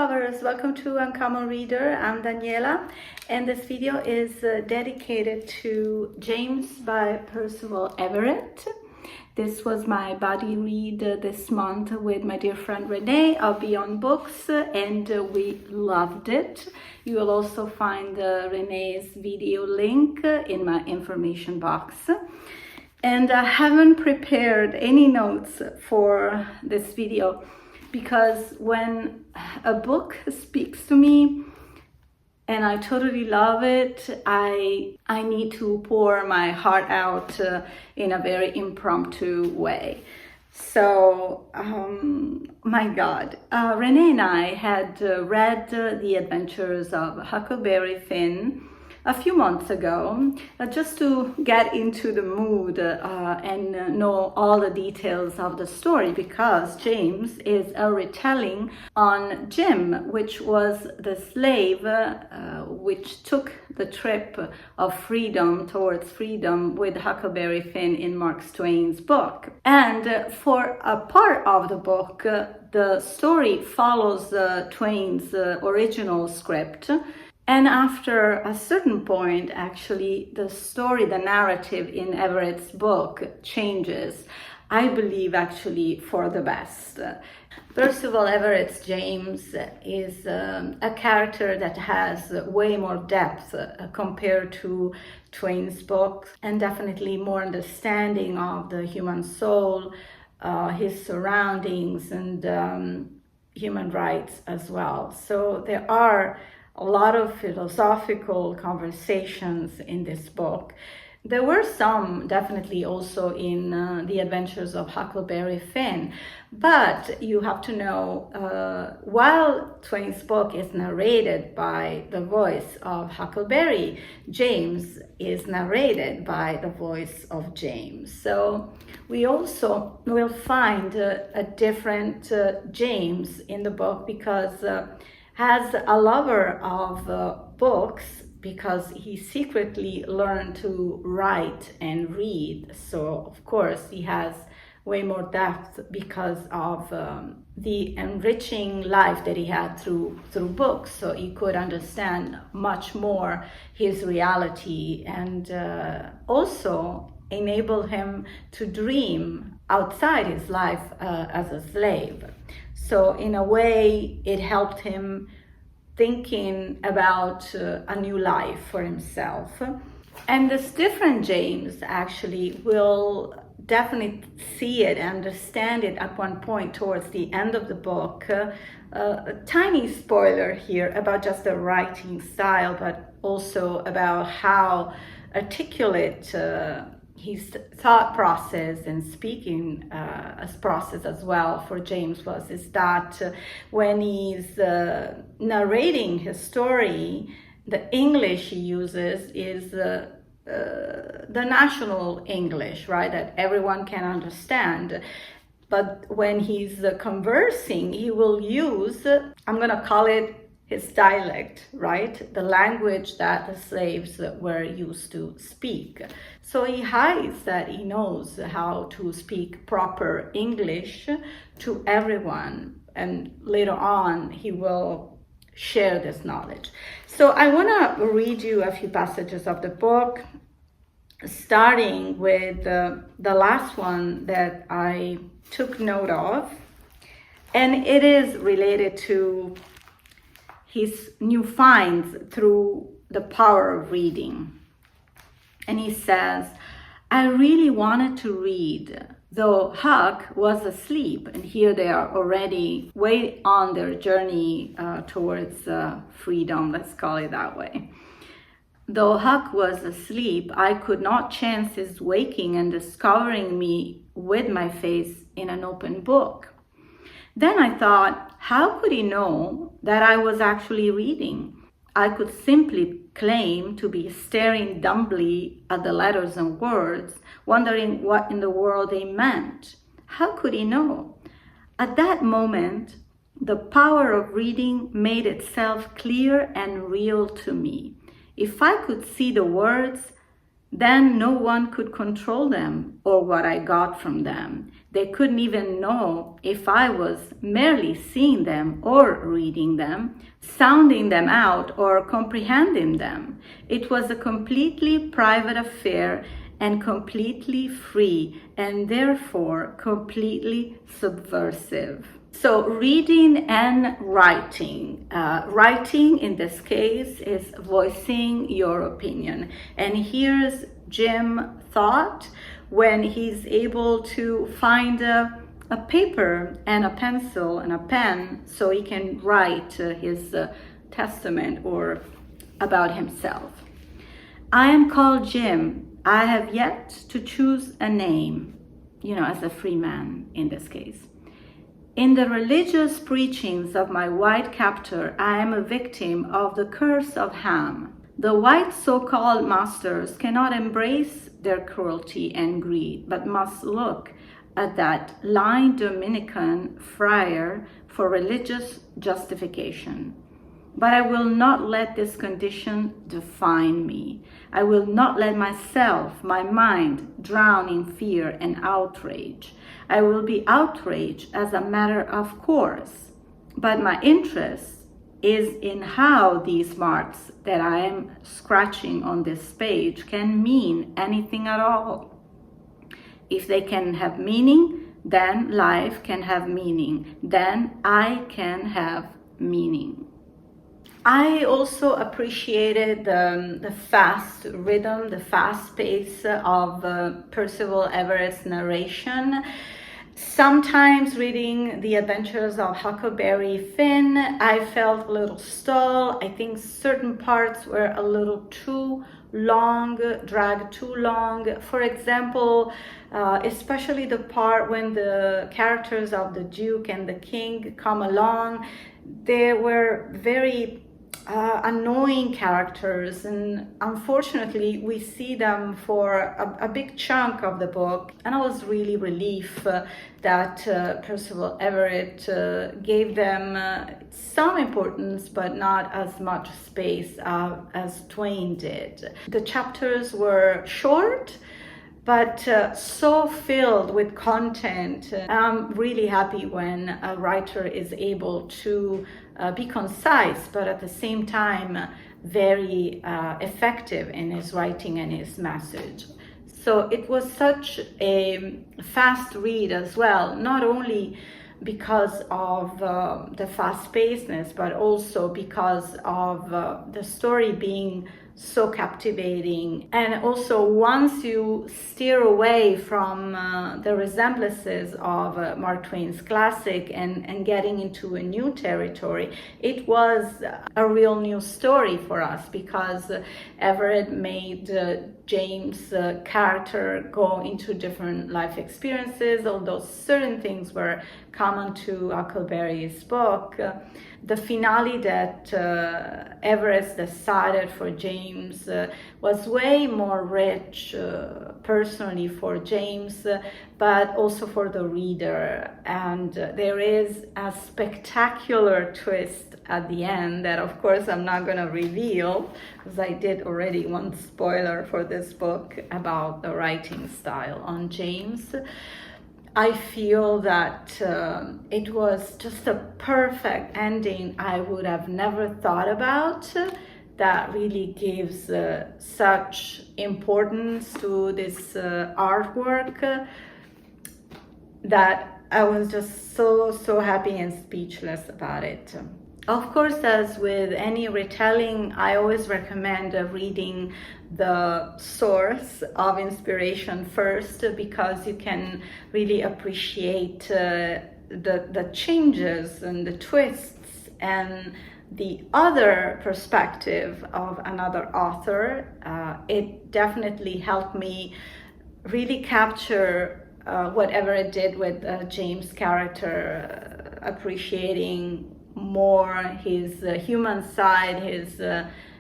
lovers, welcome to Uncommon Reader. I'm Daniela, and this video is dedicated to James by Percival Everett. This was my buddy read this month with my dear friend Reney of Beyond Books, and we loved it. You will also find Reney's video link in my information box. And I haven't prepared any notes for this video because when a book speaks to me and I totally love it, I need to pour my heart out in a very impromptu way. So, my God, Reney and I had read The Adventures of Huckleberry Finn a few months ago, just to get into the mood and know all the details of the story, because James is a retelling on Jim, which was the slave which took the trip of freedom towards freedom with Huckleberry Finn in Mark Twain's book. And for a part of the book, the story follows Twain's original script. And after a certain point, actually, the story, the narrative in Everett's book changes, I believe, actually, for the best. Percival Everett's James is a character that has way more depth compared to Twain's book, and definitely more understanding of the human soul, his surroundings, and human rights as well. So there are a lot of philosophical conversations in this book. There were some definitely also in The Adventures of Huckleberry Finn, but you have to know, while Twain's book is narrated by the voice of Huckleberry, James is narrated by the voice of James. So we also will find a different James in the book, because as a lover of books, because he secretly learned to write and read. So of course he has way more depth because of the enriching life that he had through books. So he could understand much more his reality, and also enable him to dream outside his life as a slave. So in a way, it helped him thinking about a new life for himself. And this different James actually will definitely see it, understand it at one point towards the end of the book. A tiny spoiler here about just the writing style, but also about how articulate his thought process and speaking process as well for James was, is that when he's narrating his story, the English he uses is the national English, right, that everyone can understand. But when he's conversing, he will use, I'm going to call it his dialect, right? The language that the slaves were used to speak. So he hides that he knows how to speak proper English to everyone, and later on he will share this knowledge. So I want to read you a few passages of the book, starting with the last one that I took note of, and it is related to his new finds through the power of reading. And he says, I really wanted to read, though Huck was asleep. And here they are already way on their journey towards freedom, let's call it that way. Though Huck was asleep, I could not chance his waking and discovering me with my face in an open book. Then I thought, how could he know that I was actually reading? I could simply claim to be staring dumbly at the letters and words, wondering what in the world they meant. How could he know? At that moment, the power of reading made itself clear and real to me. If I could see the words, then no one could control them or what I got from them. They couldn't even know if I was merely seeing them or reading them, sounding them out or comprehending them. It was a completely private affair and completely free, and therefore completely subversive. So reading and writing. Writing in this case is voicing your opinion. And here's Jim thought when he's able to find a paper and a pencil and a pen so he can write his testament or about himself. I am called Jim. I have yet to choose a name, as a free man in this case. In the religious preachings of my white captor, I am a victim of the curse of Ham. The white so-called masters cannot embrace their cruelty and greed, but must look at that lying Dominican friar for religious justification. But I will not let this condition define me. I will not let myself, my mind, drown in fear and outrage. I will be outraged as a matter of course, but my interest is in how these marks that I am scratching on this page can mean anything at all. If they can have meaning, then life can have meaning. Then I can have meaning. I also appreciated the fast rhythm, the fast pace of Percival Everett's narration. Sometimes reading The Adventures of Huckleberry Finn, I felt a little stall. I think certain parts were a little too long, dragged too long. For example, especially the part when the characters of the Duke and the King come along, they were very annoying characters, and unfortunately we see them for a big chunk of the book, and I was really relieved that Percival Everett gave them some importance but not as much space as Twain did. The chapters were short but so filled with content. I'm really happy when a writer is able to be concise, but at the same time very effective in his writing and his message. So it was such a fast read as well, not only because of the fast-pacedness, but also because of the story being so captivating. And also once you steer away from the resemblances of Mark Twain's classic and getting into a new territory, it was a real new story for us, because Everett made James' character go into different life experiences, although certain things were common to Huckleberry's book. The finale that Everett decided for James was way more rich personally for James, but also for the reader. And there is a spectacular twist at the end that, of course, I'm not going to reveal, because I did already one spoiler for this book about the writing style on James. I feel that it was just a perfect ending I would have never thought about, that really gives such importance to this artwork that I was just so happy and speechless about it. Of course, as with any retelling, I always recommend reading the source of inspiration first, because you can really appreciate the changes and the twists and the other perspective of another author. It definitely helped me really capture whatever it did with James' character, appreciating more his human side, his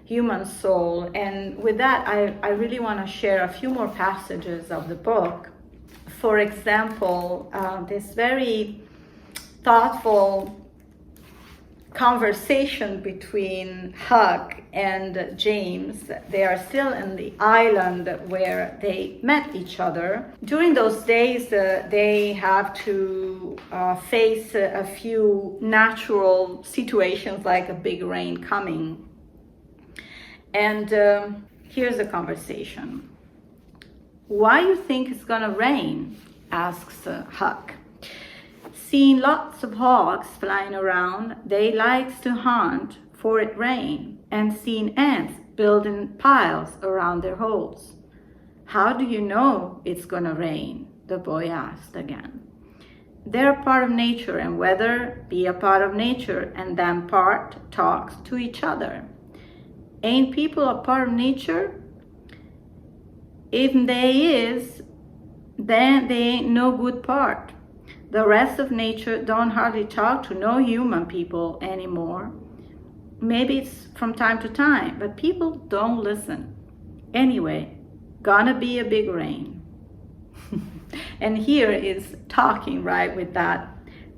human soul. And with that, I really want to share a few more passages of the book. For example, this very thoughtful conversation between Huck and James. They are still in the island where they met each other. During those days, they have to face a few natural situations like a big rain coming. And here's the conversation. Why you think it's gonna rain? Asks Huck. Seen lots of hawks flying around. They likes to hunt for it rain, and seen ants building piles around their holes. How do you know it's gonna rain? The boy asked again. They're a part of nature, and weather be a part of nature, and them part talks to each other. Ain't people a part of nature? If they is, then they ain't no good part. The rest of nature don't hardly talk to no human people anymore. Maybe it's from time to time, but people don't listen. Anyway, gonna be a big rain. And here is talking, right, with that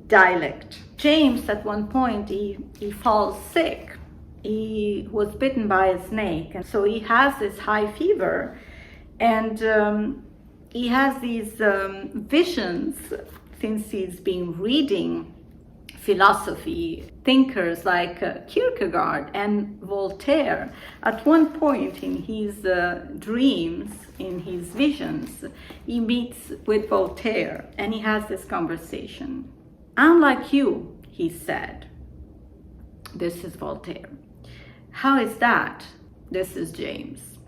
dialect. James, at one point, he falls sick. He was bitten by a snake, and so he has this high fever, and he has these visions since he's been reading philosophy, thinkers like Kierkegaard and Voltaire. At one point in his dreams, in his visions, he meets with Voltaire and he has this conversation. I'm like you, he said. This is Voltaire. How is that? This is James.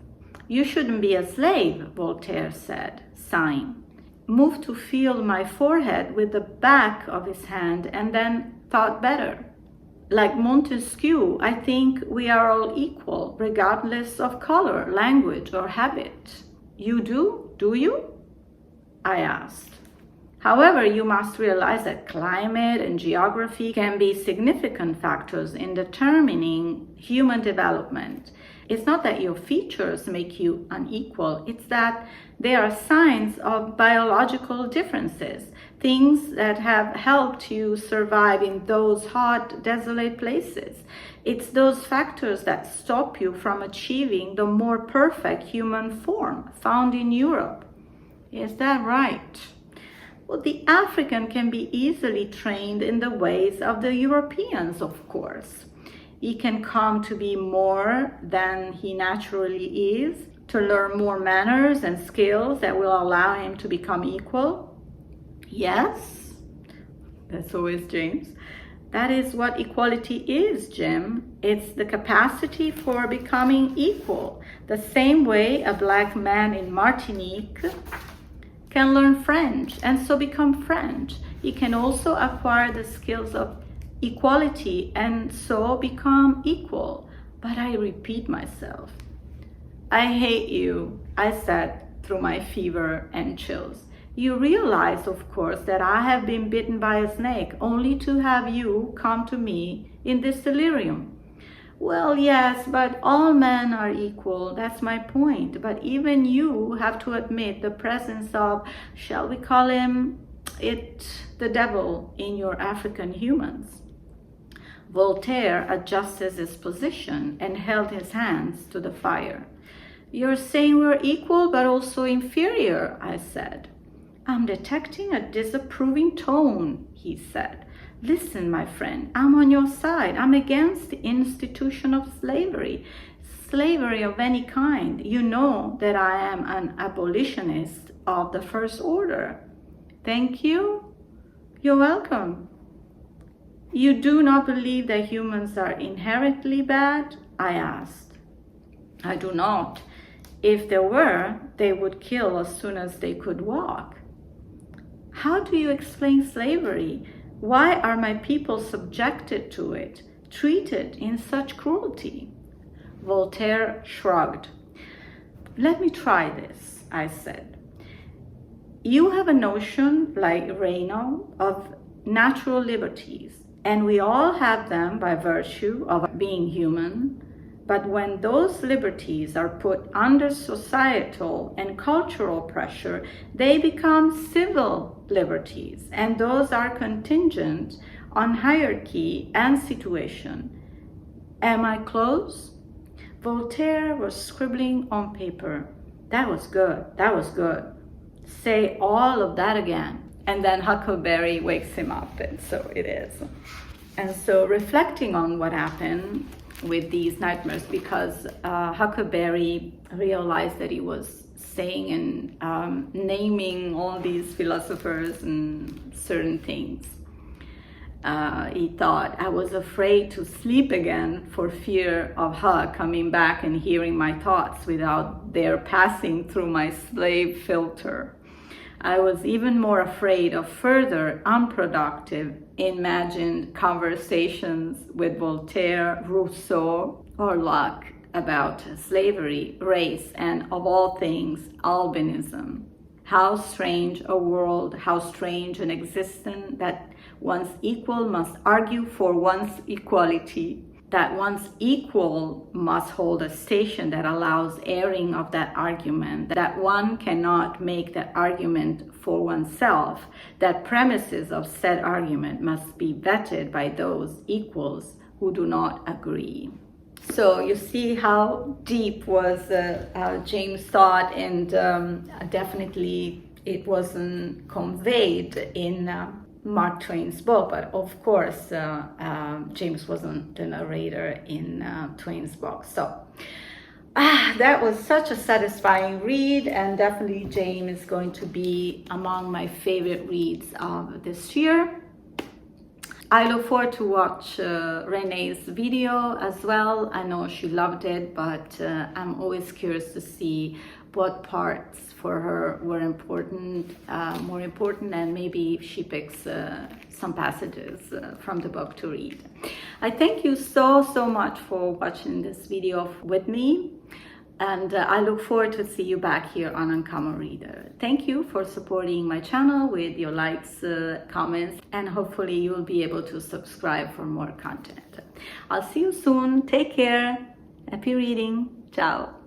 You shouldn't be a slave, Voltaire said, sighing. Moved to feel my forehead with the back of his hand and then thought better. Like Montesquieu, I think we are all equal, regardless of color, language, or habit. You do you? I asked. However, you must realize that climate and geography can be significant factors in determining human development. It's not that your features make you unequal, it's that they are signs of biological differences, things that have helped you survive in those hot, desolate places. It's those factors that stop you from achieving the more perfect human form found in Europe. Is that right? Well, the African can be easily trained in the ways of the Europeans, of course. He can come to be more than he naturally is, to learn more manners and skills that will allow him to become equal. Yes, that's always James. That is what equality is, Jim. It's the capacity for becoming equal. The same way a black man in Martinique can learn French and so become French. He can also acquire the skills of equality and so become equal. But I repeat myself. I hate you, I said through my fever and chills. You realize, of course, that I have been bitten by a snake only to have you come to me in this delirium. Well, yes, but all men are equal, that's my point. But even you have to admit the presence of, shall we call the devil in your African humans. Voltaire adjusted his position and held his hands to the fire. You're saying we're equal but also inferior, I said. I'm detecting a disapproving tone, he said. Listen, my friend, I'm on your side. I'm against the institution of slavery of any kind. You know that I am an abolitionist of the first order. Thank you. You're welcome. You do not believe that humans are inherently bad? I asked. I do not. If there were, they would kill as soon as they could walk. How do you explain slavery? Why are my people subjected to it, treated in such cruelty? Voltaire shrugged. Let me try this, I said. You have a notion, like Reney, of natural liberties, and we all have them by virtue of being human. But when those liberties are put under societal and cultural pressure, they become civil liberties, and those are contingent on hierarchy and situation. Am I close? Voltaire was scribbling on paper. That was good. That was good. Say all of that again. And then Huckleberry wakes him up, and so it is. And so reflecting on what happened with these nightmares, because Huckleberry realized that he was saying and naming all these philosophers and certain things. He thought, I was afraid to sleep again for fear of Huck coming back and hearing my thoughts without their passing through my slave filter. I was even more afraid of further unproductive imagined conversations with Voltaire, Rousseau, or Locke about slavery, race, and of all things, albinism. How strange a world, how strange an existence that one's equal must argue for one's equality, that one's equal must hold a station that allows airing of that argument, that one cannot make that argument for oneself, that premises of said argument must be vetted by those equals who do not agree. So you see how deep was James' thought, and definitely it wasn't conveyed in Mark Twain's book, but of course James wasn't the narrator in Twain's book. So that was such a satisfying read, and definitely James is going to be among my favorite reads of this year. I look forward to watch Reney's video as well. I know she loved it, but I'm always curious to see what parts for her were important, more important, and maybe she picks some passages from the book to read. I thank you so much for watching this video with me, and I look forward to see you back here on Uncommon Reader. Thank you for supporting my channel with your likes, comments, and hopefully you will be able to subscribe for more content. I'll see you soon. Take care. Happy reading. Ciao.